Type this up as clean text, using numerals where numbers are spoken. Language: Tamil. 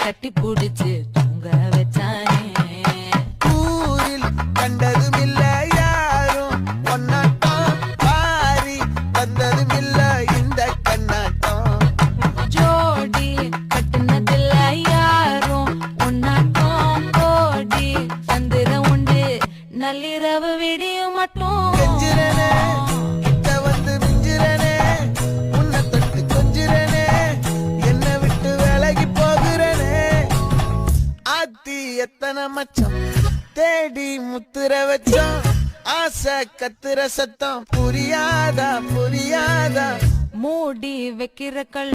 கட்டி புடிச்சு தூங்க வச்சானே. ஊரில் கண்டதும் இல்ல யாரும் ஒன்னாட்டம், பாரி வந்ததும் இல்ல இந்த கண்ணாட்டம். ஜோடி கட்டுனதில்ல யாரும் ஒன்னாட்டம், கோடி தந்திரம் உண்டு நள்ளிரவு விடியும் மட்டும். கெஞ்சிரனே கிட்ட வந்து மிஞ்சிரனே, உன்னை தொட்டு கொஞ்சிரனே, என்னை விட்டு விலகி போகிறனே. ஆத்தி எத்தனை மச்சம் தேடி முத்துற வச்சோம், ஆசை கத்துற சத்தம் புரியாதா புரியாதா. மூடி வைக்கிற கல்